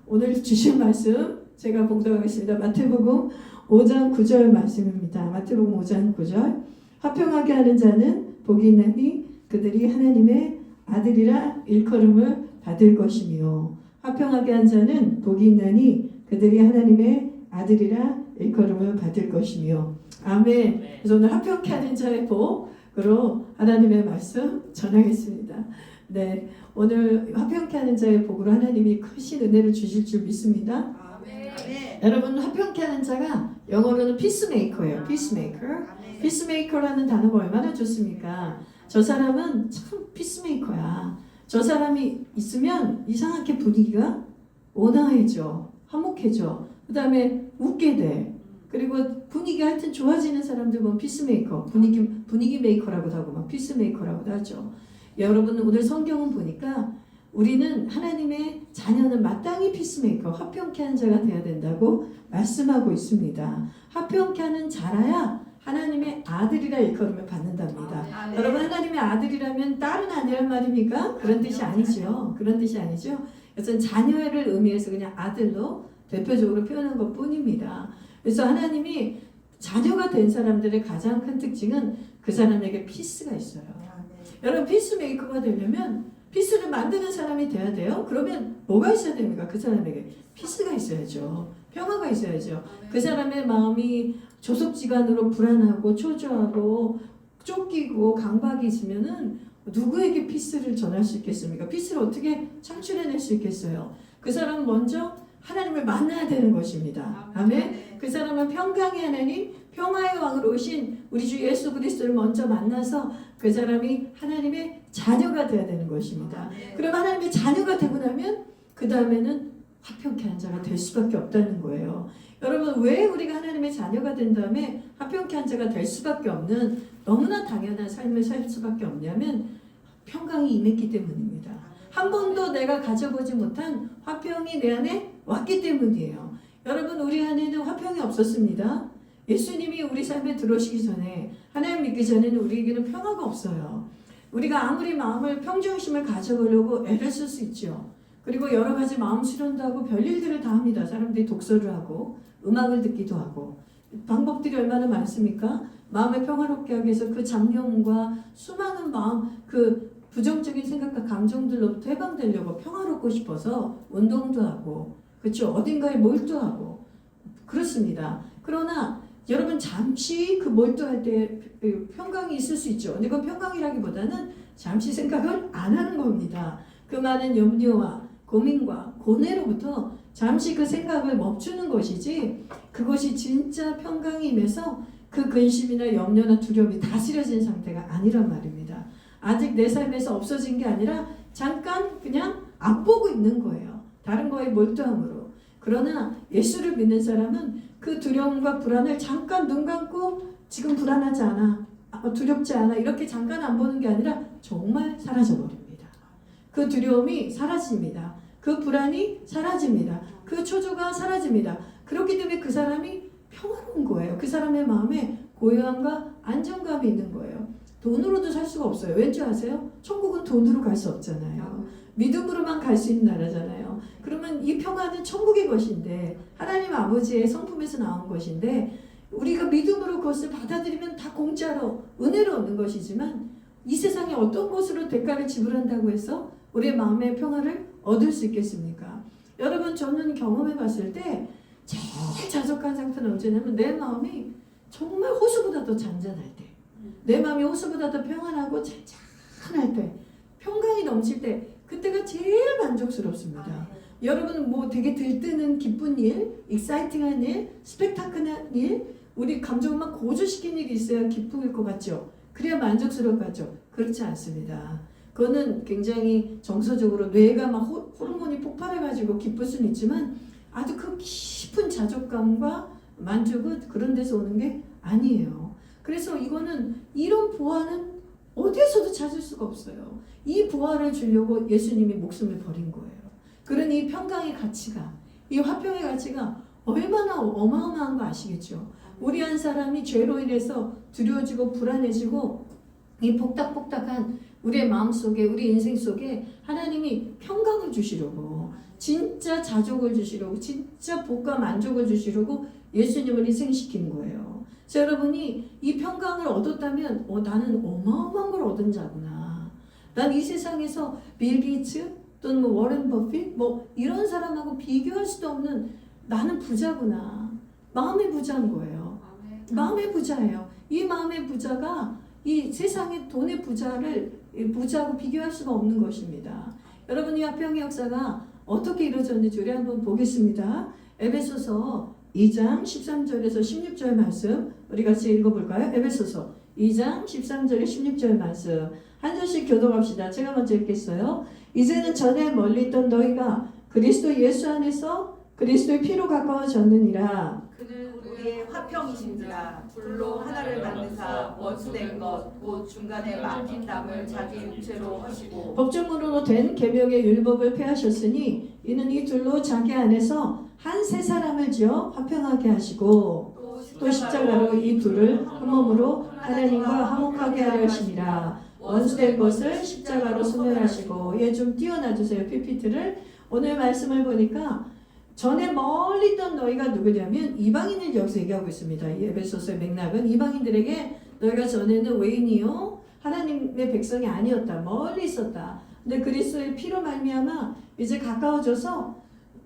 오늘 주신 말씀 제가 봉독하겠습니다. 마태복음 5장 9절 말씀입니다. 마태복음 5장 9절. 화평하게 하는 자는 복이 있나니 그들이 하나님의 아들이라 일컬음을 받을 것이며, 화평하게 한 자는 복이 있나니 그들이 하나님의 아들이라 일컬음을 받을 것이며. 아멘. 그래서 오늘 화평케 하는 자의 복으로 하나님의 말씀 전하겠습니다. 네, 오늘 화평케 하는 자의 복으로 하나님이 크신 은혜를 주실 줄 믿습니다. 아멘. 여러분, 화평케 하는 자가 영어로는 피스메이커예요. 피스메이커. 피스메이커라는 단어가 얼마나 좋습니까? 저 사람은 참 피스메이커야. 저 사람이 있으면 이상하게 분위기가 온화해져, 화목해져. 그 다음에 웃게 돼. 그리고 분위기가 하여튼 좋아지는 사람들 보면 피스메이커, 분위기 메이커라고도 하고 막 피스메이커라고도 하죠. 여러분, 오늘 성경은 보니까 우리는 하나님의 자녀는 마땅히 피스메이커, 화평케 하는 자가 되어야 된다고 말씀하고 있습니다. 화평케 하는 자라야 하나님의 아들이라 일컬음을 받는답니다. 여러분, 하나님의 아들이라면 딸은 아니란 말입니까? 그런 뜻이 아니죠. 그런 뜻이 아니죠. 그래서 자녀를 의미해서 그냥 아들로 대표적으로 표현한 것 뿐입니다. 그래서 하나님이 자녀가 된 사람들의 가장 큰 특징은 그 사람에게 피스가 있어요. 여러분, 피스메이커가 되려면 피스를 만드는 사람이 돼야 돼요. 그러면 뭐가 있어야 됩니까? 그 사람에게 피스가 있어야죠. 평화가 있어야죠. 그 사람의 마음이 조속지간으로 불안하고 초조하고 쫓기고 강박이 있으면은 누구에게 피스를 전할 수 있겠습니까? 피스를 어떻게 창출해낼 수 있겠어요? 그 사람은 먼저 하나님을 만나야 되는 것입니다. 아멘. 그 사람은 평강의 하나님, 평화의 왕으로 오신 우리 주 예수 그리스도를 먼저 만나서 그 사람이 하나님의 자녀가 되어야 되는 것입니다. 그럼 하나님의 자녀가 되고 나면 그 다음에는 화평케 한 자가 될 수밖에 없다는 거예요. 여러분, 왜 우리가 하나님의 자녀가 된 다음에 화평케 한 자가 될 수밖에 없는, 너무나 당연한 삶을 살 수밖에 없냐면 평강이 임했기 때문입니다. 한 번도 내가 가져보지 못한 화평이 내 안에 왔기 때문이에요. 여러분, 우리 안에는 화평이 없었습니다. 예수님이 우리 삶에 들어오시기 전에, 하나님 믿기 전에는 우리에게는 평화가 없어요. 우리가 아무리 마음을 평정심을 가져보려고 애를 쓸 수 있죠. 그리고 여러 가지 마음 수련도 하고 별일들을 다 합니다. 사람들이 독서를 하고 음악을 듣기도 하고 방법들이 얼마나 많습니까? 마음을 평화롭게 하기 위해서 그 잡념과 수많은 마음, 그 부정적인 생각과 감정들로부터 해방되려고 평화롭고 싶어서 운동도 하고, 그렇죠? 어딘가에 몰두하고 그렇습니다. 그러나 여러분, 잠시 그 몰두할 때 평강이 있을 수 있죠. 근데 그 평강이라기보다는 잠시 생각을 안 하는 겁니다. 그 많은 염려와 고민과 고뇌로부터 잠시 그 생각을 멈추는 것이지, 그것이 진짜 평강이 임해서 그 근심이나 염려나 두려움이 다스려진 상태가 아니란 말입니다. 아직 내 삶에서 없어진 게 아니라 잠깐 그냥 안 보고 있는 거예요. 다른 거에 몰두함으로. 그러나 예수를 믿는 사람은 그 두려움과 불안을 잠깐 눈 감고 지금 불안하지 않아, 두렵지 않아, 이렇게 잠깐 안 보는 게 아니라 정말 사라져버립니다. 그 두려움이 사라집니다. 그 불안이 사라집니다. 그 초조가 사라집니다. 그렇기 때문에 그 사람이 평화로운 거예요. 그 사람의 마음에 고요함과 안정감이 있는 거예요. 돈으로도 살 수가 없어요. 왠지 아세요? 천국은 돈으로 갈 수 없잖아요. 믿음으로만 갈 수 있는 나라잖아요. 그러면 이 평화는 천국의 것인데, 하나님 아버지의 성품에서 나온 것인데, 우리가 믿음으로 그것을 받아들이면 다 공짜로 은혜로 얻는 것이지만, 이 세상에 어떤 것으로 대가를 지불한다고 해서 우리의 마음의 평화를 얻을 수 있겠습니까? 여러분, 저는 경험해 봤을 때 제일 자족한 상태는 언제냐면 내 마음이 정말 호수보다 더 잔잔할 때, 내 마음이 호수보다 더 평안하고 잔잔할 때, 평강이 넘칠 때, 그때가 제일 만족스럽습니다. 여러분, 뭐 되게 들뜨는 기쁜 일, 익사이팅한 일, 스펙타클한 일, 우리 감정을 막 고조시킨 일이 있어야 기쁨일 것 같죠? 그래야 만족스러울 것 같죠? 그렇지 않습니다. 그거는 굉장히 정서적으로 뇌가 막 호르몬이 폭발해가지고 기쁠 수는 있지만 아주 그 깊은 자족감과 만족은 그런 데서 오는 게 아니에요. 그래서 이거는, 이런 보화는 어디에서도 찾을 수가 없어요. 이 보화를 주려고 예수님이 목숨을 버린 거예요. 그러니 이 평강의 가치가, 이 화평의 가치가 얼마나 어마어마한 거 아시겠죠? 우리 한 사람이 죄로 인해서 두려워지고 불안해지고 이 복닥복닥한 우리의 마음속에 우리 인생 속에 하나님이 평강을 주시려고 진짜 자족을 주시려고 진짜 복과 만족을 주시려고 예수님을 희생시킨 거예요. 그래서 여러분이 이 평강을 얻었다면 나는 어마어마한 걸 얻은 자구나. 난 이 세상에서 빌 게이츠 또는 뭐 워렌 버핏 뭐 이런 사람하고 비교할 수도 없는 나는 부자구나. 마음의 부자인 거예요. 마음의 부자예요. 이 마음의 부자가 이 세상의 돈의 부자하고 비교할 수가 없는 것입니다. 여러분 이 화평의 역사가 어떻게 이루어졌는지 우리 한번 보겠습니다. 에베소서 2장 13절에서 16절 말씀 우리 같이 읽어볼까요? 에베소서 2장 13절에 16절 말씀 한 절씩 교독합시다. 제가 먼저 읽겠어요. 이제는 전에 멀리 있던 너희가 그리스도 예수 안에서 그리스도의 피로 가까워졌느니라. 그는 우리의 화평이신지라 둘로 하나를 만드사 원수된 것 곧 중간에 막힌 담을 자기 육체로 하시고 법정으로 된 계명의 율법을 폐하셨으니 이는 이 둘로 자기 안에서 한 세 사람을 지어 화평하게 하시고 또 십자가로 이 둘을 한 몸으로 하나님과 화목하게 하려 하심이라. 원수된 것을 십자가로 소멸하시고 얘 좀 띄워놔주세요. PPT를. 오늘 말씀을 보니까 전에 멀리 있던 너희가 누구냐면 이방인을 여기서 얘기하고 있습니다. 이 에베소서의 맥락은 이방인들에게 너희가 전에는 외인이요 하나님의 백성이 아니었다. 멀리 있었다. 근데 그리스도의 피로 말미암아 이제 가까워져서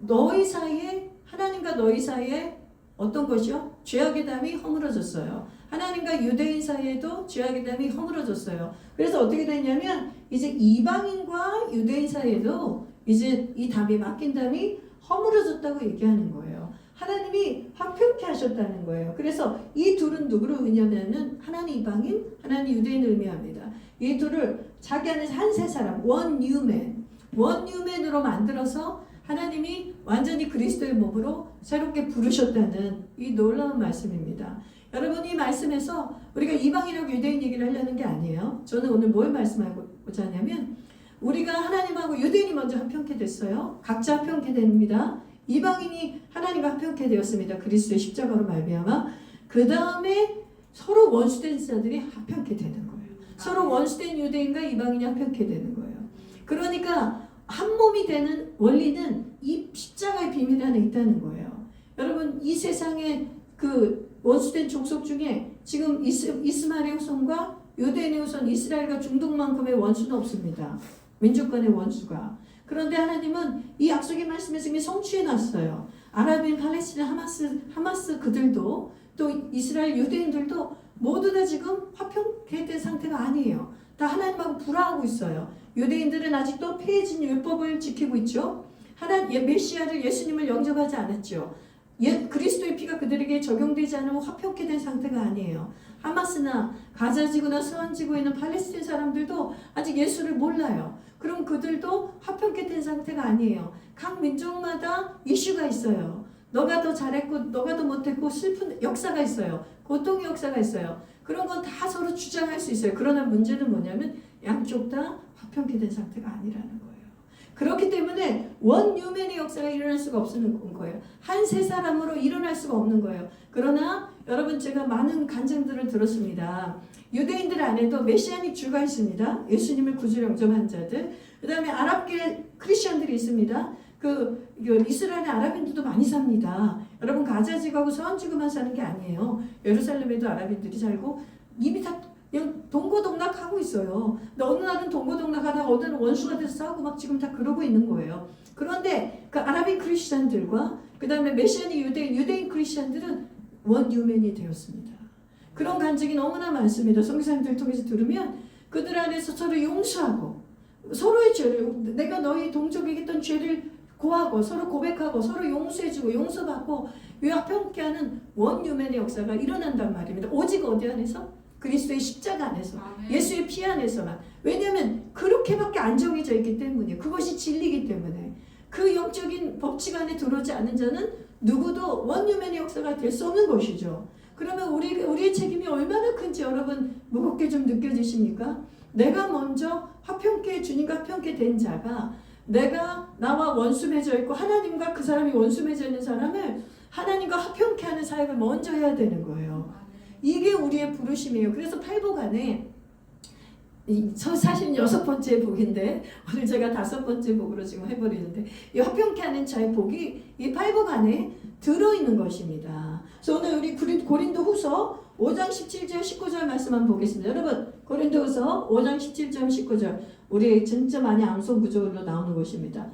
너희 사이에 하나님과 너희 사이에 어떤 것이요? 죄악의 담이 허물어졌어요. 하나님과 유대인 사이에도 죄악의 담이 허물어졌어요. 그래서 어떻게 됐냐면 이제 이방인과 유대인 사이에도 이제 이 담이 맡긴 담이 허물어졌다고 얘기하는 거예요. 하나님이 화평케 하셨다는 거예요. 그래서 이 둘은 누구를 의미하냐면 하나님 이방인, 하나님 유대인을 의미합니다. 이 둘을 자기 안에서 한 세 사람, 원 뉴맨으로 만들어서 하나님이 완전히 그리스도의 몸으로 새롭게 부르셨다는 이 놀라운 말씀입니다. 여러분 이 말씀에서 우리가 이방인하고 유대인 얘기를 하려는 게 아니에요. 저는 오늘 뭘 말씀하고자 하냐면 우리가 하나님하고 유대인이 먼저 화평케 됐어요. 각자 화평케 됩니다. 이방인이 하나님과 화평케 되었습니다. 그리스도의 십자가로 말미암아. 그 다음에 서로 원수된 자들이 화평케 되는 거예요. 서로 원수된 유대인과 이방인이 화평케 되는 거예요. 그러니까 한 몸이 되는 원리는 이 십자가의 비밀 안에 있다는 거예요. 여러분 이 세상에 그 원수된 족속 중에 지금 이스마엘의 후손과 유대인의 후손 이스라엘과 중동만큼의 원수는 없습니다. 민족 간의 원수가. 그런데 하나님은 이 약속의 말씀에서 이미 성취해놨어요. 아랍인, 팔레스tina, 하마스 그들도 또 이스라엘 유대인들도 모두 다 지금 화평케 된 상태가 아니에요. 다 하나님하고 불화하고 있어요. 유대인들은 아직도 폐해진 율법을 지키고 있죠. 메시아를 예수님을 영접하지 않았죠. 그리스도의 피가 그들에게 적용되지 않으면 화평케 된 상태가 아니에요. 하마스나 가자지구나 수원지구에 있는 팔레스틴 사람들도 아직 예수를 몰라요. 그럼 그들도 화평케 된 상태가 아니에요. 각 민족마다 이슈가 있어요. 너가 더 잘했고 너가 더 못했고 슬픈 역사가 있어요. 고통의 역사가 있어요. 그런 건 다 서로 주장할 수 있어요. 그러나 문제는 뭐냐면 양쪽 다 화평케 된 상태가 아니라는 거예요. 그렇기 때문에 원 뉴맨의 역사가 일어날 수가 없는 거예요. 한 세 사람으로 일어날 수가 없는 거예요. 그러나 여러분 제가 많은 간증들을 들었습니다. 유대인들 안에도 메시아닉 주가 있습니다. 예수님을 구주로 영접한 자들. 그 다음에 아랍계 크리스천들이 있습니다. 그 이스라엘의 아랍인들도 많이 삽니다. 여러분 가자지구하고 서원지구만 사는 게 아니에요. 예루살렘에도 아랍인들이 살고 이미 다 그냥 동고동락하고 있어요. 근데 어느 날은 동고동락하다가 어느 날은 원수가 돼서 싸우고 막 지금 다 그러고 있는 거예요. 그런데 그 아랍인 크리스천들과 그 다음에 메시아닉 유대인 크리스천들은 원 뉴맨이 되었습니다. 그런 간증이 너무나 많습니다. 선교사님들 통해서 들으면 그들 안에서 서로 용서하고 서로의 죄를 내가 너희 동족에게 했던 죄를 고하고 서로 고백하고 서로 용서해주고 용서받고 화평케 하는 원 뉴맨의 역사가 일어난단 말입니다. 오직 어디 안에서? 그리스도의 십자가 안에서 예수의 피 안에서만. 왜냐하면 그렇게밖에 안 정해져 있기 때문에 그것이 진리이기 때문에 그 영적인 법칙 안에 들어오지 않은 자는 누구도 원 뉴맨의 역사가 될 수 없는 것이죠. 그러면 우리의 책임이 얼마나 큰지 여러분 무겁게 좀 느껴지십니까? 내가 먼저 화평케 주님과 화평케 된 자가 내가 나와 원수 맺어 있고 하나님과 그 사람이 원수 맺어 있는 사람을 하나님과 화평케 하는 사역을 먼저 해야 되는 거예요. 이게 우리의 부르심이에요. 그래서 팔복 안에 사실 6번째 복인데 오늘 제가 5번째 복으로 지금 해버리는데 이 화평케 하는 자의 복이 이 8복 안에 들어있는 것입니다. 그래서 오늘 우리 고린도 후서 5장 17절 19절 말씀 한번 보겠습니다. 여러분 고린도 후서 5장 17절 19절 우리 진짜 많이 암송 구절로 나오는 것입니다.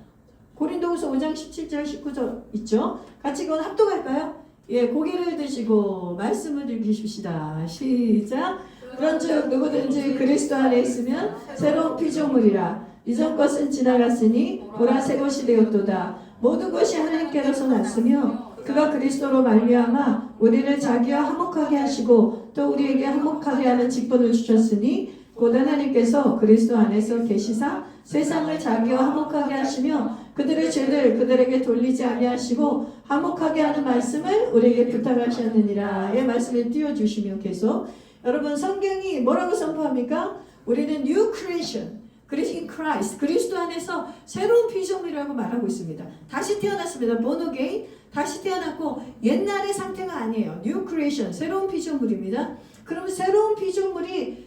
고린도 후서 5장 17절 19절 있죠? 같이 그건 합독할까요? 예, 고개를 드시고 말씀을 읽으십시다. 시작. 그런즉 누구든지 그리스도 안에 있으면 새로운 피조물이라. 이전 것은 지나갔으니 보라 새 것이 되었도다. 모든 것이 하나님께로서 났으며 그가 그리스도로 말미암아 우리를 자기와 화목하게 하시고 또 우리에게 화목하게 하는 직분을 주셨으니 곧 하나님께서 그리스도 안에서 계시사 세상을 자기와 화목하게 하시며 그들의 죄를 그들에게 돌리지 아니하시고 화목하게 하는 말씀을 우리에게 부탁하셨느니라. 이 말씀을 띄워주시면 계속 여러분 성경이 뭐라고 선포합니까? 우리는 new creation, in Christ, 그리스도 안에서 새로운 피조물이라고 말하고 있습니다. 다시 태어났습니다. born again, 다시 태어났고 옛날의 상태가 아니에요. new creation, 새로운 피조물입니다. 그러면 새로운 피조물의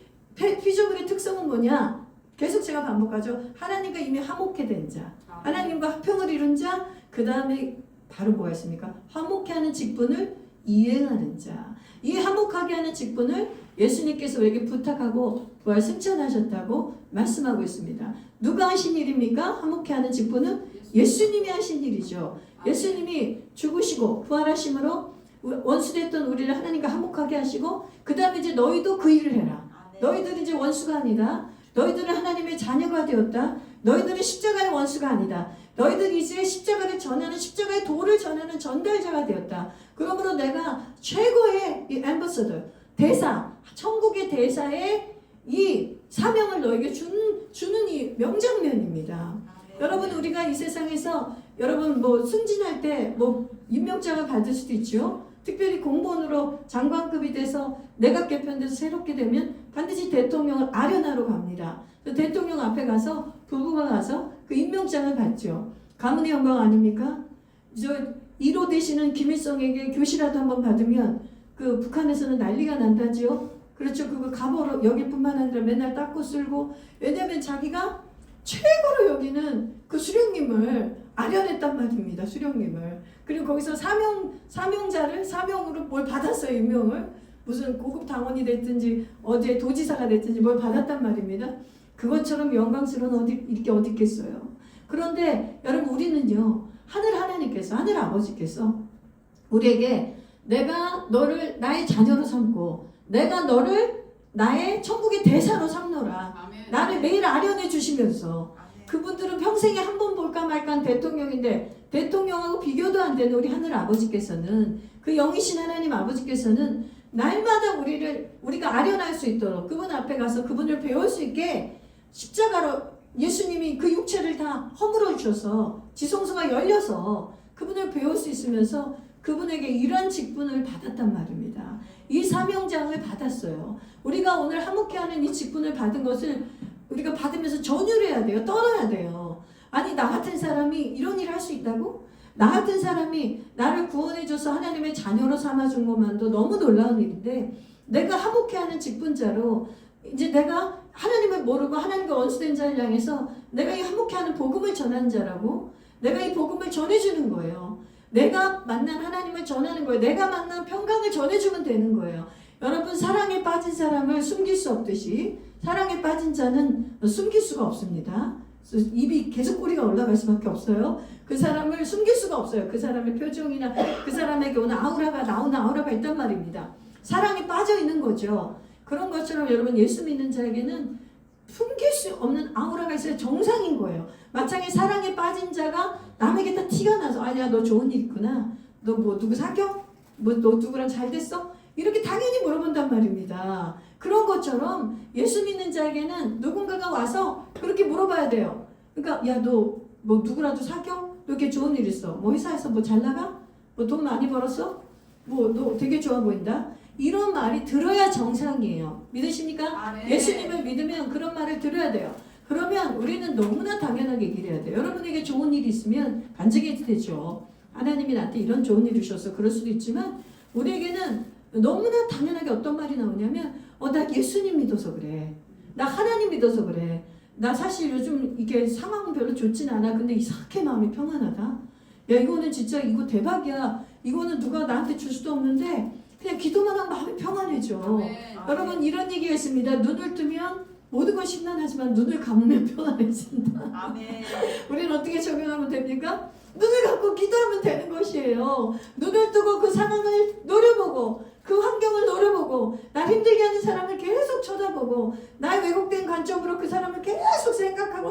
특성은 뭐냐? 계속 제가 반복하죠. 하나님과 이미 화목해 된 자, 하나님과 화평을 이룬 자, 그 다음에 바로 뭐가 있습니까? 화목해 하는 직분을 이행하는 자. 이 화목하게 하는 직분을 예수님께서 우리에게 부탁하고 부활 승천하셨다고 말씀하고 있습니다. 누가 하신 일입니까? 화목해 하는 직분은 예수님이 하신 일이죠. 예수님이 죽으시고 부활하심으로 원수됐던 우리를 하나님과 화목하게 하시고 그 다음에 이제 너희도 그 일을 해라. 너희들이 이제 원수가 아니다. 너희들은 하나님의 자녀가 되었다. 너희들은 십자가의 원수가 아니다. 너희들이 이제 십자가를 전하는 십자가의 도를 전하는 전달자가 되었다. 그러므로 내가 최고의 이 앰버서더 대사, 천국의 대사의 이 사명을 너에게 주는 이 명장면입니다. 여러분 우리가 이 세상에서 여러분 뭐 승진할 때 뭐 임명장을 받을 수도 있죠. 특별히 공무원으로 장관급이 돼서 내각 개편돼서 새롭게 되면 반드시 대통령을 아련하러 갑니다. 대통령 앞에 가서 부부가 가서 그 임명장을 받죠. 가문의 영광 아닙니까? 저 1호 되시는 김일성에게 교시라도 한번 받으면 그 북한에서는 난리가 난다지요. 그렇죠. 그거 갑오로 여길 뿐만 아니라 맨날 닦고 쓸고 왜냐하면 자기가 최고로 여기는 그 수령님을 아련했단 말입니다. 수령님을. 그리고 거기서 사명으로 뭘 받았어요. 임명을. 무슨 고급 당원이 됐든지 어디에 도지사가 됐든지 뭘 받았단 말입니다. 그것처럼 영광스러운 이렇게 어디 있겠어요. 그런데 여러분 우리는요. 하나님께서 하늘 아버지께서 우리에게 내가 너를 나의 자녀로 삼고 내가 너를 나의 천국의 대사로 삼노라. 아멘. 나를 매일 아련해 주시면서 아멘. 그분들은 평생에 한 번 볼까 말까 한 대통령인데 대통령하고 비교도 안 되는 우리 하늘 아버지께서는 그 영이신 하나님 아버지께서는 날마다 우리가 아련할 수 있도록 그분 앞에 가서 그분을 배울 수 있게 십자가로 예수님이 그 육체를 다 허물어 주셔서 지성소가 열려서 그분을 배울 수 있으면서 그분에게 이런 직분을 받았단 말입니다. 이 사명장을 받았어요. 우리가 오늘 화목케 하는 이 직분을 받은 것을 우리가 받으면서 전율해야 돼요. 떨어야 돼요. 아니 나 같은 사람이 이런 일을 할 수 있다고? 나 같은 사람이 나를 구원해줘서 하나님의 자녀로 삼아준 것만도 너무 놀라운 일인데 내가 화목케 하는 직분자로 이제 내가 하나님을 모르고 하나님과 원수된 자를 향해서 내가 이 화목케 하는 복음을 전하는 자라고 내가 이 복음을 전해주는 거예요. 내가 만난 하나님을 전하는 거예요. 내가 만난 평강을 전해주면 되는 거예요. 여러분 사랑에 빠진 사람을 숨길 수 없듯이 사랑에 빠진 자는 숨길 수가 없습니다. 입이 계속 꼬리가 올라갈 수밖에 없어요. 그 사람을 숨길 수가 없어요. 그 사람의 표정이나 그 사람에게 오는 아우라가 나오는 아우라가 있단 말입니다. 사랑에 빠져 있는 거죠. 그런 것처럼 여러분 예수 믿는 자에게는 숨길 수 없는 아우라가 있어야 정상인 거예요. 마찬가지 사랑에 빠진 자가 남에게 다 티가 나서 아니야 너 좋은 일 있구나. 너 뭐 누구 사겨? 뭐 너 누구랑 잘 됐어? 이렇게 당연히 물어본단 말입니다. 그런 것처럼 예수 믿는 자에게는 누군가가 와서 그렇게 물어봐야 돼요. 그러니까 야 너 뭐 누구라도 사겨? 너 이렇게 좋은 일 있어? 뭐 회사에서 뭐 잘 나가? 뭐 돈 많이 벌었어? 뭐 너 되게 좋아 보인다? 이런 말이 들어야 정상이에요. 믿으십니까? 아, 네. 예수님을 믿으면 그런 말을 들어야 돼요. 그러면 우리는 너무나 당연하게 얘기를 해야 돼요. 여러분에게 좋은 일이 있으면 반증해도 되죠. 하나님이 나한테 이런 좋은 일을 주셔서 그럴 수도 있지만 우리에게는 너무나 당연하게 어떤 말이 나오냐면 나 예수님 믿어서 그래. 나 하나님 믿어서 그래. 나 사실 요즘 이게 상황은 별로 좋진 않아. 근데 이상하게 마음이 평안하다. 야, 이거는 진짜 이거 대박이야. 이거는 누가 나한테 줄 수도 없는데 그냥 기도만 하면 마음이 평안해져. 여러분 이런 얘기가 있습니다. 눈을 뜨면 모든 건 심란하지만 눈을 감으면 평안해진다. 아멘. 우리는 어떻게 적용하면 됩니까? 눈을 감고 기도하면 되는 것이에요. 눈을 뜨고 그 상황을 노려보고 그 환경을 노려보고 날 힘들게 하는 사람을 계속 쳐다보고 나의 왜곡된 관점으로 그 사람을 계속 생각하고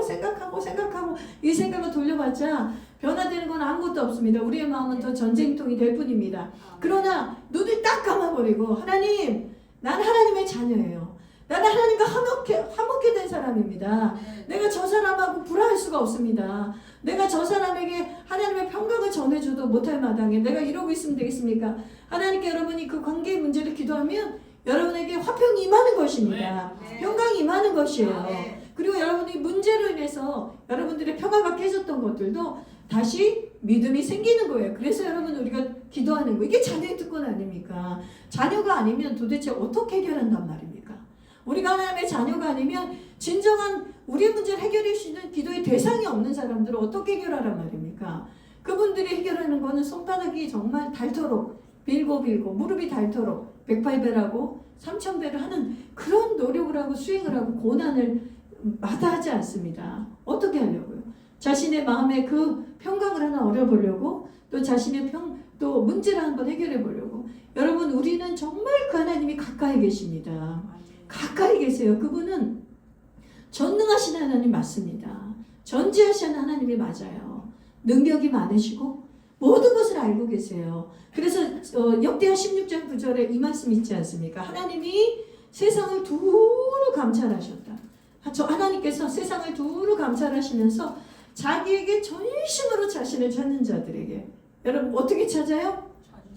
이 생각을 돌려봤자 변화되는 건 아무것도 없습니다. 우리의 마음은 더 전쟁통이 될 뿐입니다. 그러나 눈을 딱 감아버리고 하나님, 난 하나님의 자녀예요. 나는 하나님과 화목해 된 사람입니다. 내가 저 사람하고 불화할 수가 없습니다. 내가 저 사람에게 하나님의 평강을 전해줘도 못할 마당에 내가 이러고 있으면 되겠습니까? 하나님께 여러분이 그 관계의 문제를 기도하면 여러분에게 화평이 임하는 것입니다. 평강이 임하는 것이에요. 그리고 여러분이 문제로 인해서 여러분들의 평화가 깨졌던 것들도 다시 믿음이 생기는 거예요. 그래서 여러분 우리가 기도하는 거 이게 자녀의 특권 아닙니까? 자녀가 아니면 도대체 어떻게 해결한단 말입니까? 우리가 하나님의 자녀가 아니면 진정한 우리의 문제를 해결할 수 있는 기도의 대상이 없는 사람들을 어떻게 해결하란 말입니까? 그분들이 해결하는 거는 손바닥이 정말 닳도록 빌고 무릎이 닳도록 108배라고 3000배를 하는 그런 노력을 하고 수행을 하고 고난을 마다하지 않습니다. 어떻게 하려고요? 자신의 마음에 그 평강을 하나 얻어보려고 또 자신의 또 문제를 한번 해결해 보려고 여러분 우리는 정말 그 하나님이 가까이 계십니다. 가까이 계세요. 그분은 전능하신 하나님 맞습니다. 전지하신 하나님이 맞아요. 능력이 많으시고 모든 것을 알고 계세요. 그래서 역대하 16장 9절에 이 말씀 있지 않습니까? 하나님이 세상을 두루 감찰하셨다. 하나님께서 세상을 두루 감찰하시면서 자기에게 전심으로 자신을 찾는 자들에게 여러분 어떻게 찾아요?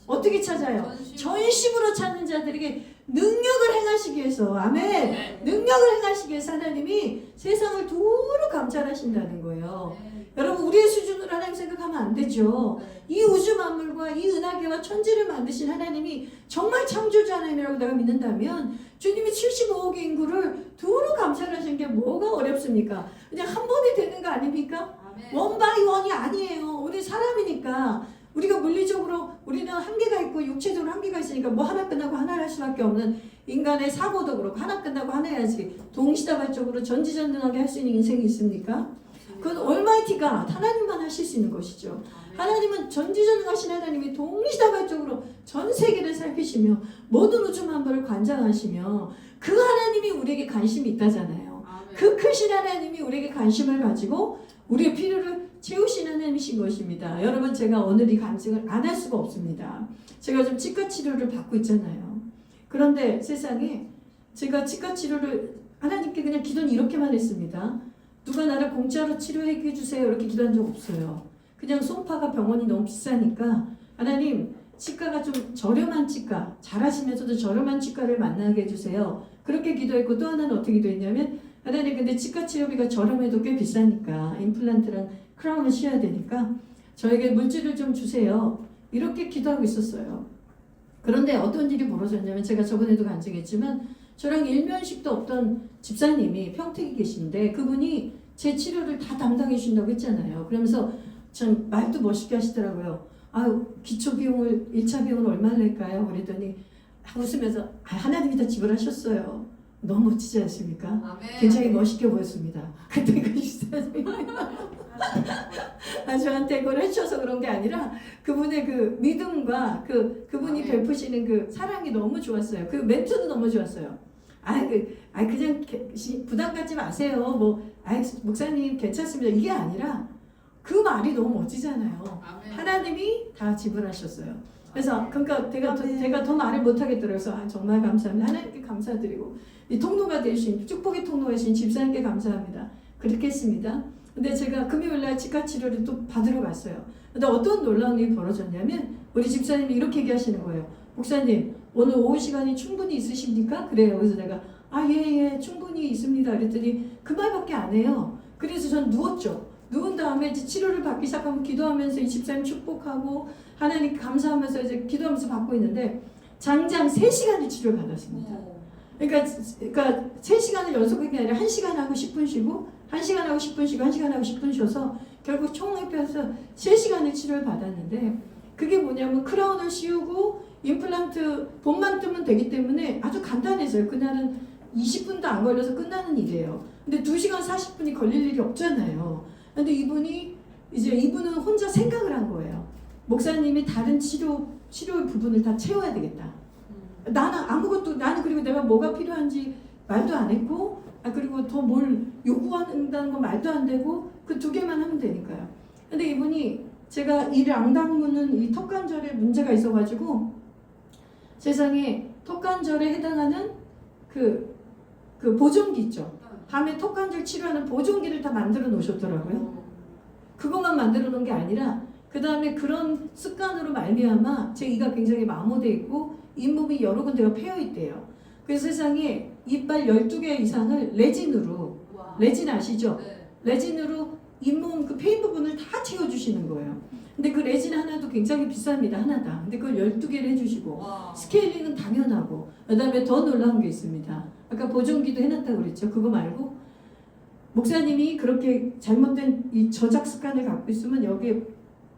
어떻게 찾아요? 전심으로 찾는 자들에게 능력을 행하시기 위해서 아멘. 능력을 행하시기 위해서 하나님이 세상을 두루 감찰하신다는 거예요. 여러분 우리의 수준으로 하나님 생각하면 안 되죠. 이 우주 만물과 이 은하계와 천지를 만드신 하나님이 정말 창조주 하나님이라고 내가 믿는다면 주님이 75억의 인구를 두루 감찰하신 게 뭐가 어렵습니까? 그냥 한 번에 되는 거 아닙니까? 원 바이 원이 아니에요. 우리 사람이니까 우리가 물리적으로 우리는 한계가 있고 육체적으로 한계가 있으니까 뭐 하나 끝나고 하나 할 수밖에 없는 인간의 사고도 그렇고 하나 끝나고 하나 해야지 동시다발적으로 전지전능하게 할 수 있는 인생이 있습니까? 그건 얼마이티가 하나님만 하실 수 있는 것이죠. 하나님은 전지전능하신 하나님이 동시다발적으로 전 세계를 살피시며 모든 우주 만물을 관장하시며 그 하나님이 우리에게 관심이 있다잖아요. 그 크신 하나님이 우리에게 관심을 가지고 우리의 필요를 채우시는 하나님이신 것입니다. 여러분 제가 오늘 이 간증을 안 할 수가 없습니다. 제가 좀 치과 치료를 받고 있잖아요. 그런데 세상에 제가 치과 치료를 하나님께 그냥 기도는 이렇게만 했습니다. 누가 나를 공짜로 치료해 주세요 이렇게 기도한 적 없어요. 그냥 송파가 병원이 너무 비싸니까 하나님 치과가 좀 저렴한 치과 잘하시면서도 저렴한 치과를 만나게 해주세요. 그렇게 기도했고 또 하나는 어떻게 기도했냐면 하나님 근데 치과 치료비가 저렴해도 꽤 비싸니까 임플란트랑 크라운을 씌워야 되니까 저에게 물질을 좀 주세요. 이렇게 기도하고 있었어요. 그런데 어떤 일이 벌어졌냐면 제가 저번에도 간증했지만 저랑 일면식도 없던 집사님이 평택에 계신데 그분이 제 치료를 다 담당해 주신다고 했잖아요. 그러면서 전 말도 멋있게 하시더라고요. 아유 기초 비용을 1차 비용을 얼마나 낼까요? 그랬더니 웃으면서 하나님이 다 지불하셨어요. 너무 멋지지 않습니까? 아멘. 굉장히 멋있게 보였습니다. 그때 그 집사님이 저한테 그걸 해주셔서 그런 게 아니라 그분의 그 믿음과 그분이 베푸시는 그 사랑이 너무 좋았어요. 그 멘트도 너무 좋았어요. 그냥 부담 갖지 마세요. 목사님 괜찮습니다. 이게 아니라 그 말이 너무 멋지잖아요. 아멘. 하나님이 다 지불하셨어요. 그래서 그러니까 제가 더 말을 못 하겠더라고요. 그래서 정말 감사합니다. 하나님께 감사드리고 이 통로가 되신 축복의 통로가 되신 집사님께 감사합니다. 그렇게 했습니다. 근데 제가 금요일날 치과 치료를 또 받으러 갔어요. 근데 어떤 놀라운 일이 벌어졌냐면 우리 집사님이 이렇게 얘기하시는 거예요. 목사님 오늘 오후 시간이 충분히 있으십니까? 그래요. 그래서 내가 예 충분히 있습니다. 그랬더니 그 말밖에 안 해요. 그래서 전 누웠죠. 누운 다음에 이제 치료를 받기 시작하면 기도하면서 이 집사님 축복하고 하나님 감사하면서 이제 기도하면서 받고 있는데 장장 3시간을 치료를 받았습니다. 그러니까 3시간을 연속한 게 아니라 1시간 하고 10분 쉬고 1시간 하고 10분 쉬고 1시간 하고 10분 쉬어서 결국 총 합해서 3시간의 치료를 받았는데 그게 뭐냐면 크라운을 씌우고 임플란트 본만 뜨면 되기 때문에 아주 간단했어요. 그날은 20분도 안 걸려서 끝나는 일이에요. 근데 2시간 40분이 걸릴 일이 없잖아요. 근데 이분은 혼자 생각을 한 거예요. 목사님이 다른 치료 부분을 다 채워야 되겠다. 나는 그리고 내가 뭐가 필요한지 말도 안 했고, 그리고 더 뭘 요구한다는 건 말도 안 되고, 그 2개만 하면 되니까요. 근데 이분이 제가 이 랑당무는 이 턱관절에 문제가 있어가지고 세상에 턱관절에 해당하는 그 보정기 있죠. 밤에 턱관절 치료하는 보정기를 다 만들어 놓으셨더라고요. 그것만 만들어 놓은 게 아니라 그 다음에 그런 습관으로 말미암아 제 이가 굉장히 마모돼 있고 잇몸이 여러 군데가 패여 있대요. 그래서 세상에 이빨 12개 이상을 레진으로, 레진 아시죠? 네. 레진으로 잇몸 그 페인 부분을 다 채워주시는 거예요. 근데 그 레진 하나도 굉장히 비쌉니다. 하나당. 근데 그걸 12개를 해주시고 와. 스케일링은 당연하고 그 다음에 더 놀라운 게 있습니다. 아까 보정기도 해놨다고 그랬죠. 그거 말고 목사님이 그렇게 잘못된 이 저작 습관을 갖고 있으면 여기에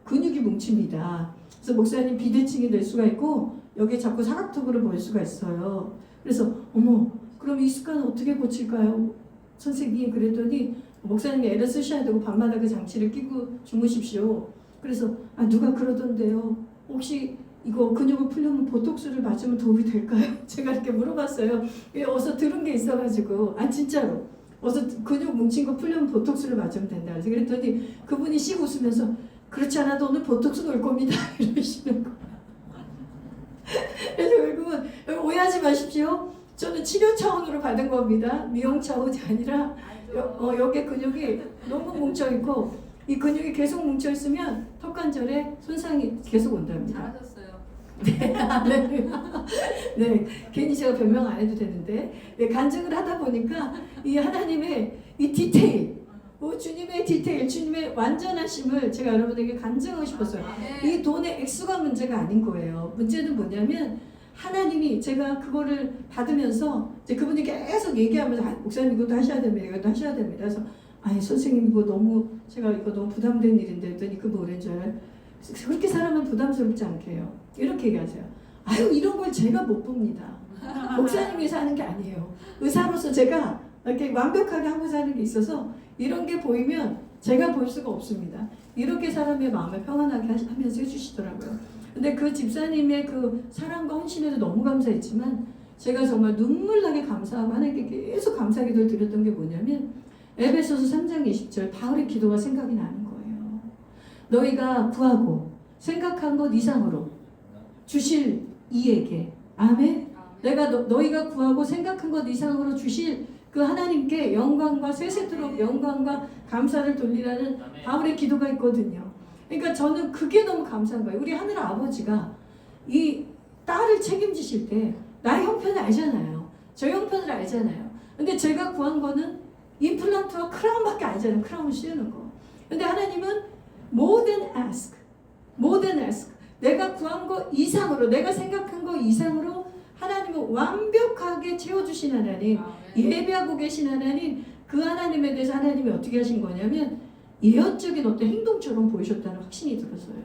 근육이 뭉칩니다. 그래서 목사님 비대칭이 될 수가 있고 여기에 자꾸 사각턱으로 보일 수가 있어요. 그래서 어머 그럼 이 습관을 어떻게 고칠까요? 선생님 그랬더니 목사님이 애를 쓰셔야 되고 밤마다 그 장치를 끼고 주무십시오. 그래서 누가 그러던데요. 혹시 이거 근육을 풀려면 보톡스를 맞으면 도움이 될까요? 제가 이렇게 물어봤어요. 어서 들은 게 있어가지고 진짜로 어서 근육 뭉친 거 풀려면 보톡스를 맞으면 된다. 그래서 그랬더니 그분이 씩 웃으면서 그렇지 않아도 오늘 보톡스 놓을 겁니다. 이러시는 거예요. 그래서 결국은 오해하지 마십시오. 저는 치료 차원으로 받은 겁니다. 미용 차원이 아니라 여기 근육이 너무 뭉쳐있고 이 근육이 계속 뭉쳐있으면 턱관절에 손상이 계속 온답니다. 잘하셨어요. 네, 괜히 제가 변명 안 해도 되는데 간증을 하다 보니까 이 하나님의 이 디테일, 주님의 디테일, 주님의 완전하심을 제가 여러분에게 간증하고 싶었어요. 이 돈의 액수가 문제가 아닌 거예요. 문제는 뭐냐면 하나님이 제가 그거를 받으면서 이제 그분이 계속 얘기하면서 목사님 이것도 하셔야 됩니다. 이것도 하셔야 됩니다. 그래서 선생님 제가 이거 너무 부담된 일인데 했더니 그 뭐라는 줄 알아요? 그렇게 살아면 부담스럽지 않게 해요. 이렇게 얘기하세요. 이런 걸 제가 못 봅니다. 목사님이 사는 게 아니에요. 의사로서 제가 이렇게 완벽하게 하고 사는 게 있어서 이런 게 보이면 제가 볼 수가 없습니다. 이렇게 사람의 마음을 평안하게 하면서 해주시더라고요. 근데 그 집사님의 그 사랑과 헌신에도 너무 감사했지만 제가 정말 눈물 나게 감사하고 하나님께 계속 감사 기도를 드렸던 게 뭐냐면 에베소서 3장 20절 바울의 기도가 생각이 나는 거예요. 너희가 구하고 생각한 것 이상으로 주실 이에게 아멘. 내가 너희가 구하고 생각한 것 이상으로 주실 그 하나님께 영광과 세세토록 영광과 감사를 돌리라는 바울의 기도가 있거든요. 그러니까 저는 그게 너무 감사한 거예요. 우리 하늘 아버지가 이 딸을 책임지실 때 나의 형편을 알잖아요. 저 형편을 알잖아요. 근데 제가 구한 거는 임플란트와 크라운밖에 알잖아요. 크라운 씌우는 거. 근데 하나님은 more than ask. 내가 구한 거 이상으로, 내가 생각한 거 이상으로 하나님은 완벽하게 채워주신 하나님, 예배하고 계신 하나님, 그 하나님에 대해서 하나님이 어떻게 하신 거냐면 예언적인 어떤 행동처럼 보이셨다는 확신이 들었어요.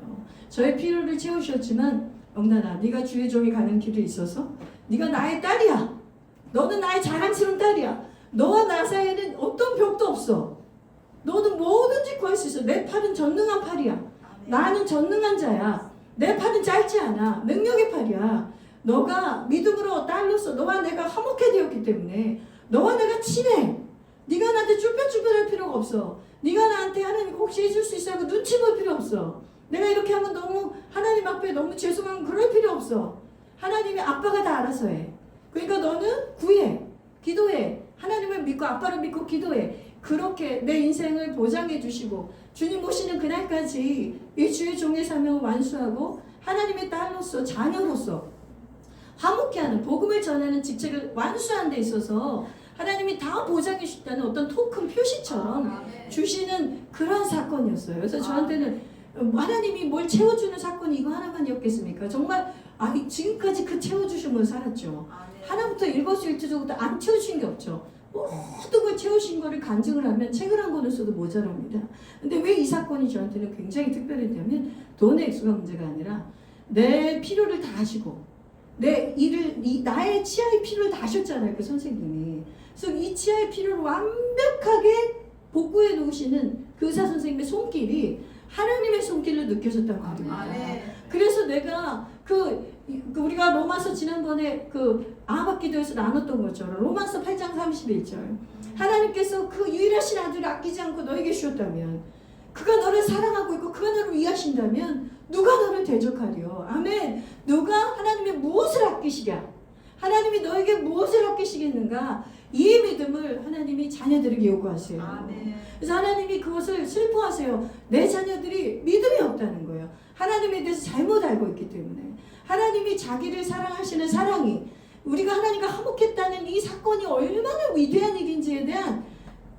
저의 필요를 채우셨지만 영란아, 네가 주의 종이 가는 길에 있어서 네가 나의 딸이야. 너는 나의 자랑스러운 딸이야. 너와 나 사이에는 어떤 벽도 없어. 너는 뭐든지 구할 수 있어. 내 팔은 전능한 팔이야. 나는 전능한 자야. 내 팔은 짧지 않아. 능력의 팔이야. 너가 믿음으로 딸로서 너와 내가 화목해 되었기 때문에 너와 내가 친해. 네가 나한테 쭈뼛쭈뼛할 필요가 없어. 네가 나한테 하나님 혹시 해줄 수 있어 하고 눈치 볼 필요 없어. 내가 이렇게 하면 너무 하나님 앞에 너무 죄송하면 그럴 필요 없어. 하나님이 아빠가 다 알아서 해. 그러니까 너는 구해. 기도해. 하나님을 믿고 아빠를 믿고 기도해. 그렇게 내 인생을 보장해 주시고 주님 오시는 그날까지 이 주의 종의 사명을 완수하고 하나님의 딸로서 자녀로서 화목케 하는 복음을 전하는 직책을 완수하는 데 있어서 하나님이 다 보장해 주셨다는 어떤 토큰 표시처럼 주시는 그런 사건이었어요. 그래서 저한테는 하나님이 뭘 채워주는 사건이 이거 하나만이었겠습니까? 정말 지금까지 그 채워주심으로 살았죠. 하나부터 일거수일투족부터 안 채우신 게 없죠. 모든 걸 채우신 거를 간증을 하면 책을 한 권을 써도 모자랍니다. 근데 왜 이 사건이 저한테는 굉장히 특별했냐면 돈의 액수가 문제가 아니라 내 필요를 다 하시고 내 일을 나의 치아의 필요를 다 하셨잖아요. 그 선생님이. 그래서 이 치아의 필요를 완벽하게 복구해 놓으시는 그 의사 선생님의 손길이 하나님의 손길로 느껴졌단 말입니다. 그래서 내가 우리가 로마서 지난번에 아합기도에서 나눴던 것처럼 로마서 8장 31절 하나님께서 그 유일하신 아들을 아끼지 않고 너에게 주었다면 그가 너를 사랑하고 있고 그가 너를 위하신다면 누가 너를 대적하리요. 아멘. 누가 하나님의 무엇을 아끼시랴. 하나님이 너에게 무엇을 아끼시겠는가. 이 믿음을 하나님이 자녀들에게 요구하세요. 아멘. 그래서 하나님이 그것을 슬퍼하세요. 내 자녀들이 믿음이 없다는 거예요. 하나님에 대해서 잘못 알고 있기 때문에. 하나님이 자기를 사랑하시는 사랑이 우리가 하나님과 화목했다는 이 사건이 얼마나 위대한 일인지에 대한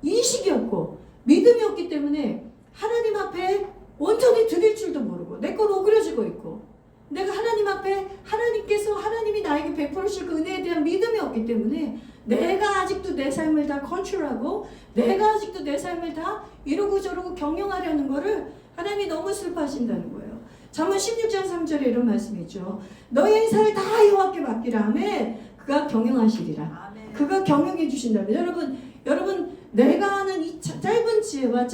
인식이 없고 믿음이 없기 때문에 하나님 앞에 온전히 드릴 줄도 모르고 내 걸 오그려지고 있고 내가 하나님 앞에 하나님이 나에게 베풀으실 그 은혜에 대한 믿음이 없기 때문에 내가 아직도 내 삶을 다 컨트롤하고 내가 아직도 내 삶을 다 이러고 저러고 경영하려는 거를 하나님이 너무 슬퍼하신다는 거예요. 잠언 16장 3절에 이런 말씀이 있죠. 너의 인사를 다 여호와께 맡기라. 아멘. 그가 경영하시리라. 그가 경영해 주신다면 여러분 내가 하는 이 짧은 지혜와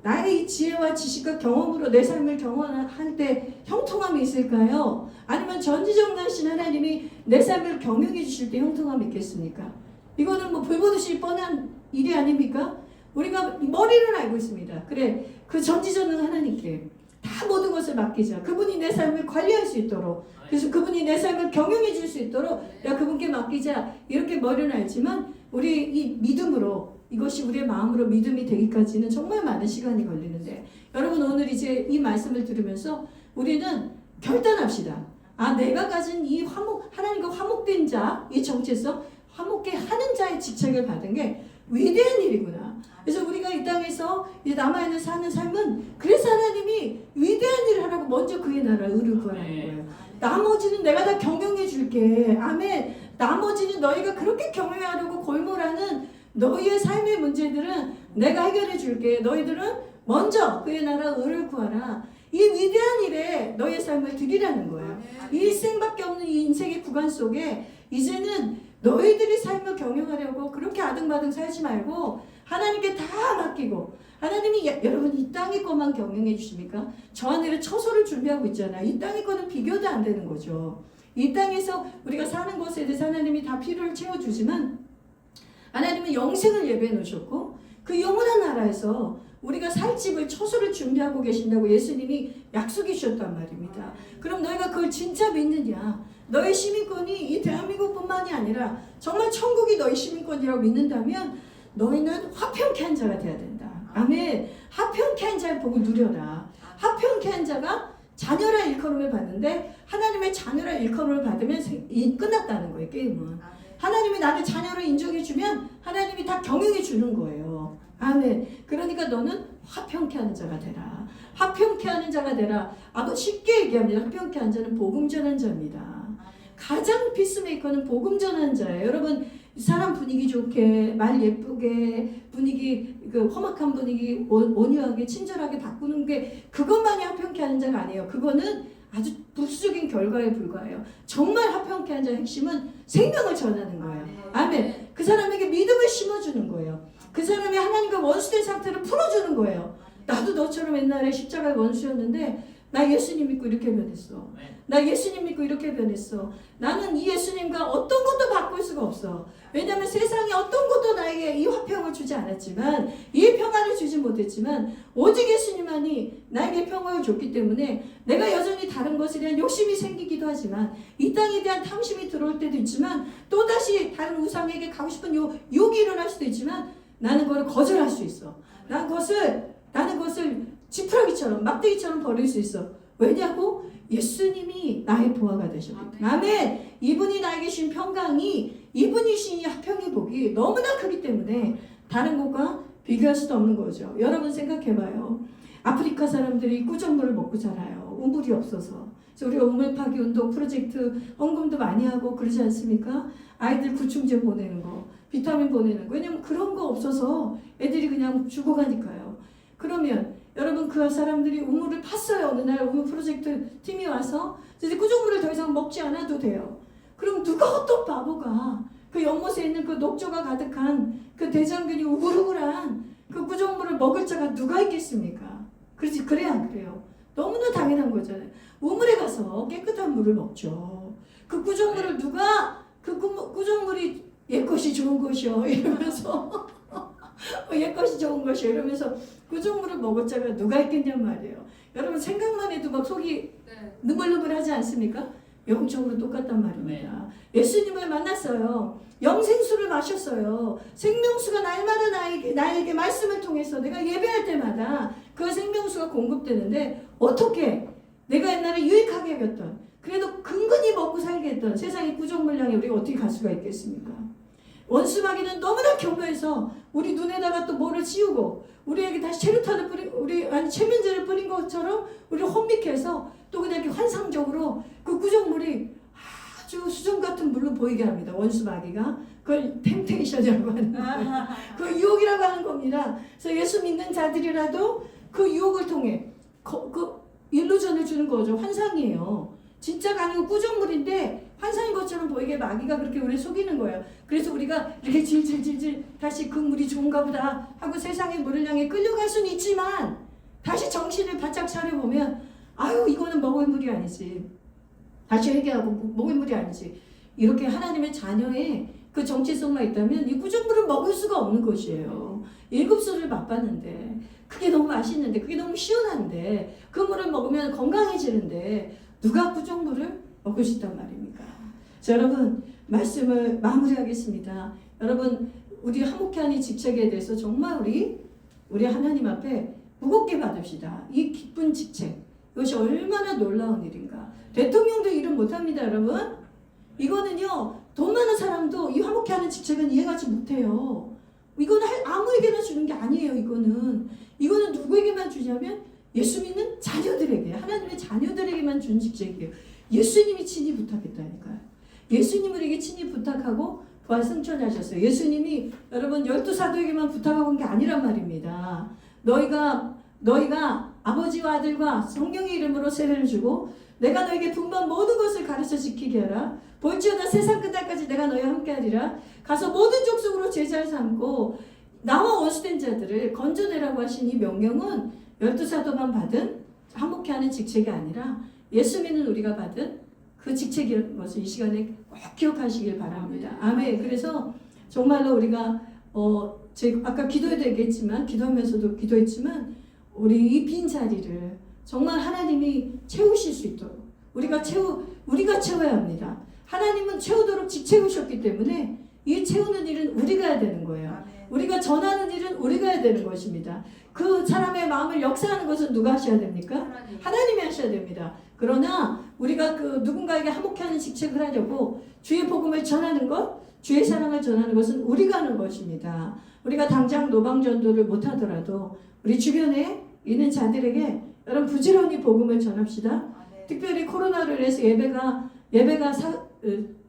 나의 이 지혜와 지식과 경험으로 내 삶을 경험할 때 형통함이 있을까요? 아니면 전지전능하신 하나님이 내 삶을 경영해 주실 때 형통함이 있겠습니까? 이거는 뭐 불보듯이 뻔한 일이 아닙니까? 우리가 머리는 알고 있습니다. 그래, 그 전지전능 하나님께 다 모든 것을 맡기자. 그분이 내 삶을 관리할 수 있도록, 그래서 그분이 내 삶을 경영해 줄 수 있도록 야 그분께 맡기자. 이렇게 머리는 알지만 우리 이 믿음으로 이것이 우리의 마음으로 믿음이 되기까지는 정말 많은 시간이 걸리는데 여러분 오늘 이제 이 말씀을 들으면서 우리는 결단합시다. 내가 가진 이 하나님과 화목된 자, 이 정체성, 화목해 하는 자의 직책을 받은 게 위대한 일이구나. 그래서 우리가 이 땅에서 이제 남아있는 사는 삶은 그래서 하나님이 위대한 일을 하라고 먼저 그의 나라 의를 구하라는 거예요. 나머지는 내가 다 경영해 줄게. 아멘. 나머지는 너희가 그렇게 경영하려고 골몰하는 너희의 삶의 문제들은 내가 해결해 줄게. 너희들은 먼저 그의 나라 의를 구하라. 이 위대한 일에 너희의 삶을 드리라는 거예요. 이 일생밖에 없는 이 인생의 구간 속에 이제는 너희들이 삶을 경영하려고 그렇게 아등바등 살지 말고 하나님께 다 맡기고 하나님이 여러분 이 땅의 것만 경영해 주십니까? 저 하늘에 처소를 준비하고 있잖아요. 이 땅의 거는 비교도 안 되는 거죠. 이 땅에서 우리가 사는 것에 대해서 하나님이 다 필요를 채워주지만 하나님은 영생을 예배해 놓으셨고 그 영원한 나라에서 우리가 살 집을 처소를 준비하고 계신다고 예수님이 약속해 주셨단 말입니다. 그럼 너희가 그걸 진짜 믿느냐? 너의 시민권이 이 대한민국뿐만이 아니라 정말 천국이 너희 시민권이라고 믿는다면 너희는 화평케 한 자가 돼야 된다. 아멘. 화평케 한 자의 복을 누려라. 화평케 한 자가 자녀라 일컬음을 받는데 하나님의 자녀라 일컬음을 받으면 끝났다는 거예요. 게임은. 하나님이 나를 자녀로 인정해주면 하나님이 다 경영해 주는 거예요. 아멘. 그러니까 너는 화평케 하는 자가 되라. 화평케 하는 자가 되라. 쉽게 얘기하면 화평케 하는 자는 복음 전한 자입니다. 가장 피스메이커는 복음 전한 자예요. 여러분 사람 분위기 좋게 말 예쁘게 분위기 험악한 분위기 온유하게 친절하게 바꾸는 게 그것만이 화평케 하는 자가 아니에요. 그거는 아주 부수적인 결과에 불과해요. 정말 화평케 하는 자의 핵심은 생명을 전하는 거예요. 아멘. 그 사람에게 믿음을 심어주는 거예요. 그 사람이 하나님과 원수된 상태를 풀어주는 거예요. 나도 너처럼 옛날에 십자가의 원수였는데 나 예수님 믿고 이렇게 변했어. 나 예수님 믿고 이렇게 변했어. 나는 이 예수님과 어떤 것도 바꿀 수가 없어. 왜냐하면 세상에 어떤 것도 나에게 이 화평을 주지 않았지만 이 평안을 주지 못했지만 오직 예수님만이 나에게 평안을 줬기 때문에 내가 여전히 다른 것에 대한 욕심이 생기기도 하지만 이 땅에 대한 탐심이 들어올 때도 있지만 또다시 다른 우상에게 가고 싶은 욕이 일어날 수도 있지만 나는 그걸 거절할 수 있어. 나는 그것을 지푸라기처럼 막대기처럼 버릴 수 있어. 왜냐고? 예수님이 나의 보화가 되셨기 때문에. 아멘. 이분이 나에게 주신 평강이 이분이 주신 이 화평의 복이 너무나 크기 때문에 다른 것과 비교할 수도 없는 거죠. 여러분 생각해봐요. 아프리카 사람들이 꾸정물을 먹고 자라요. 우물이 없어서. 그래서 우리가 우물 파기 운동 프로젝트 헌금도 많이 하고 그러지 않습니까? 아이들 구충제 보내는 거, 비타민 보내는 거. 왜냐면 그런 거 없어서 애들이 그냥 죽어가니까요. 그러면 여러분 그 사람들이 우물을 팠어요. 어느 날 우물 프로젝트 팀이 와서 이제 구조물을 더 이상 먹지 않아도 돼요. 그럼 누가 어떤 바보가 그 연못에 있는 그 녹조가 가득한 그 대장균이 우글우글한 그 구조물을 먹을 자가 누가 있겠습니까? 그렇지, 그래야 안 그래요. 너무나 당연한 거잖아요. 우물에 가서 깨끗한 물을 먹죠. 그 구조물을 누가 그 구조물이 옛 것이 좋은 것이요 이러면서 옛 것이 좋은 것이요 이러면서 구조물을 먹을 자가 누가 있겠냔 말이에요. 여러분 생각만 해도 막 속이 느물느물하지 않습니까? 영적으로 똑같단 말입니다. 예수님을 만났어요. 영생수를 마셨어요. 생명수가 날마다 나에게 말씀을 통해서 내가 예배할 때마다 그 생명수가 공급되는데 어떻게 내가 옛날에 유익하게 여겼던 그래도 근근히 먹고 살게 했던 세상의 구조물 향해 우리가 어떻게 갈 수가 있겠습니까? 원수마귀는 너무나 교묘해서 우리 눈에다가 또 뭐를 씌우고 우리에게 다시 체류탄을 체면제를 뿌린 것처럼 우리를 혼미케 해서 또 그냥 이렇게 환상적으로 그 구조물이 아주 수정 같은 물로 보이게 합니다. 원수마귀가 그걸 템테이션이라고 하는 거예요. 그 유혹이라고 하는 겁니다. 그래서 예수 믿는 자들이라도 그 유혹을 통해 그 일루전을 주는 거죠. 환상이에요. 진짜가 아니고 구조물인데 환상인 것처럼 보이게 마귀가 그렇게 우리를 속이는 거예요. 그래서 우리가 이렇게 질질질질 다시 그 물이 좋은가 보다 하고 세상의 물을 향해 끌려갈 수는 있지만 다시 정신을 바짝 차려보면 아유 이거는 먹을 물이 아니지. 다시 회개하고 먹을 물이 아니지. 이렇게 하나님의 자녀의 그 정체성만 있다면 이 구조물을 먹을 수가 없는 것이에요. 7수를 맛봤는데 그게 너무 맛있는데 그게 너무 시원한데 그 물을 먹으면 건강해지는데 누가 구조물을 먹을 수 있단 말입니까? 자, 여러분 말씀을 마무리하겠습니다. 여러분 우리 한목회하는 직책에 대해서 정말 우리 하나님 앞에 무겁게 받읍시다. 이 기쁜 직책 이것이 얼마나 놀라운 일인가. 대통령도 일은 못합니다. 여러분 이거는요 돈 많은 사람도 이 화목회하는 직책은 이해하지 못해요. 이거는 아무에게나 주는 게 아니에요. 이거는 누구에게만 주냐면 예수 믿는 자녀들에게 하나님의 자녀들에게만 준 직책이에요. 예수님이 친히 부탁했다니까요. 예수님 우리에게 친히 부탁하고 부활 승천하셨어요. 예수님이 여러분 12사도에게만 부탁하고 온 게 아니란 말입니다. 너희가 아버지와 아들과 성령의 이름으로 세례를 주고 내가 너에게 분반 모든 것을 가르쳐 지키게 하라. 볼지어다 세상 끝날까지 내가 너희와 함께하리라. 가서 모든 족속으로 제자를 삼고 나와 원수된 자들을 건져내라고 하신 이 명령은 12사도만 받은 한목회하는 직책이 아니라 예수 믿는 우리가 받은 그 직책이라는 것을 이 시간에 꼭 기억하시길 바랍니다. 아멘. 그래서 정말로 우리가 아까 기도에도 얘기했지만 기도하면서도 기도했지만 우리 이 빈 자리를 정말 하나님이 채우실 수 있도록 우리가 채워야 합니다. 하나님은 채우도록 채우셨기 때문에 이 채우는 일은 우리가 해야 되는 거예요. 아멘. 우리가 전하는 일은 우리가 해야 되는 것입니다. 그 사람의 마음을 역사하는 것은 누가 하셔야 됩니까? 하나님이 하셔야 됩니다. 그러나 우리가 그 누군가에게 화목하는 직책을 하려고 주의 복음을 전하는 것, 주의 사랑을 전하는 것은 우리가 하는 것입니다. 우리가 당장 노방전도를 못하더라도 우리 주변에 있는 자들에게 여러분 부지런히 복음을 전합시다. 특별히 코로나로 인해서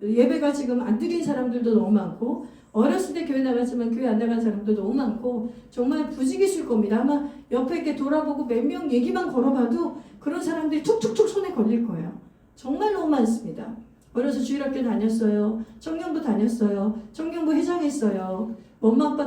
예배가 지금 안 드린 사람들도 너무 많고 어렸을 때 교회 나갔지만 교회 안 나간 사람도 너무 많고 정말 부지기수일 겁니다. 아마 옆에 이렇게 돌아보고 몇 명 얘기만 걸어봐도 그런 사람들이 툭툭툭 손에 걸릴 거예요. 정말 너무 많습니다. 어려서 주일학교 다녔어요. 청년부 다녔어요. 청년부 회장했어요. 엄마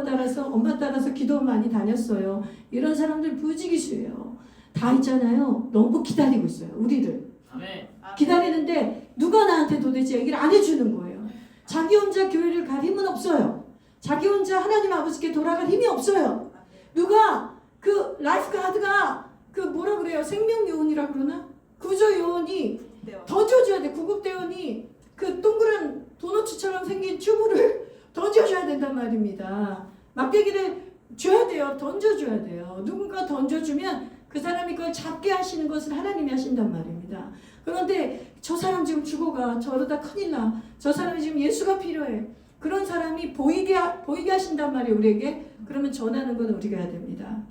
따라서 기도 많이 다녔어요. 이런 사람들 부지기수예요. 다 있잖아요. 너무 기다리고 있어요. 우리를. 아멘. 기다리는데 누가 나한테 도대체 얘기를 안 해주는 거예요. 자기 혼자 교회를 갈 힘은 없어요. 자기 혼자 하나님 아버지께 돌아갈 힘이 없어요. 누가 그 라이프 가드가 그 뭐라 그래요? 생명 요원이라 그러나? 구조 요원이 던져줘야 돼. 구급대원이 그 동그란 도너츠처럼 생긴 튜브를 던져줘야 된단 말입니다. 막대기를 줘야 돼요. 던져줘야 돼요. 누군가 던져주면 그 사람이 그걸 잡게 하시는 것을 하나님이 하신단 말입니다. 그런데 저 사람 지금 죽어가. 저러다 큰일 나. 저 사람이 지금 예수가 필요해. 그런 사람이 보이게 하신단 말이에요. 우리에게. 그러면 전하는 건 우리가 해야 됩니다.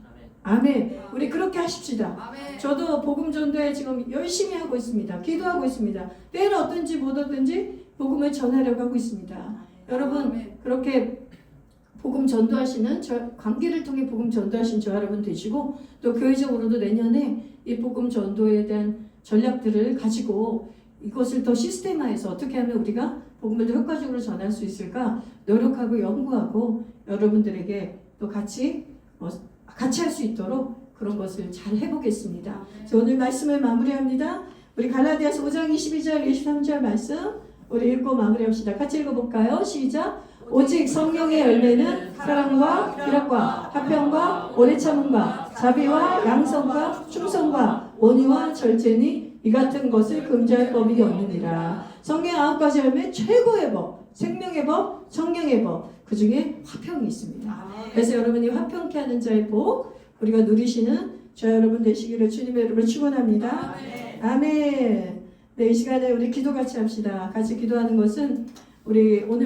아멘. 우리 그렇게 하십시다. 아멘. 저도 복음 전도에 지금 열심히 하고 있습니다. 기도하고 있습니다. 때는 어떤지 못 어떤지 복음을 전하려고 하고 있습니다. 여러분 그렇게 복음 전도하시는 관계를 통해 복음 전도하신 저 여러분 되시고 또 교회적으로도 내년에 이 복음 전도에 대한 전략들을 가지고 이것을 더 시스템화해서 어떻게 하면 우리가 복음을 더 효과적으로 전할 수 있을까 노력하고 연구하고 여러분들에게 또 같이 할 수 있도록 그런 것을 잘 해보겠습니다. 자, 오늘 말씀을 마무리합니다. 우리 갈라디아서 5장 22절 23절 말씀 우리 읽고 마무리합시다. 같이 읽어볼까요? 시작. 오직 성령의 열매는 사랑과 희락과 화평과 오래 참음과 자비와 양성과 충성과 온유와 절제니 이 같은 것을 금지할 법이 없느니라. 성령 9가지 열매 최고의 법, 생명의 법, 성령의 법, 그 중에 화평이 있습니다. 그래서 여러분이 화평케 하는 자의 복 우리가 누리시는 저 여러분 되시기를 주님의 이름으로 축원합니다. 아멘. 네, 이 시간에 우리 기도 같이 합시다. 같이 기도하는 것은 우리 오늘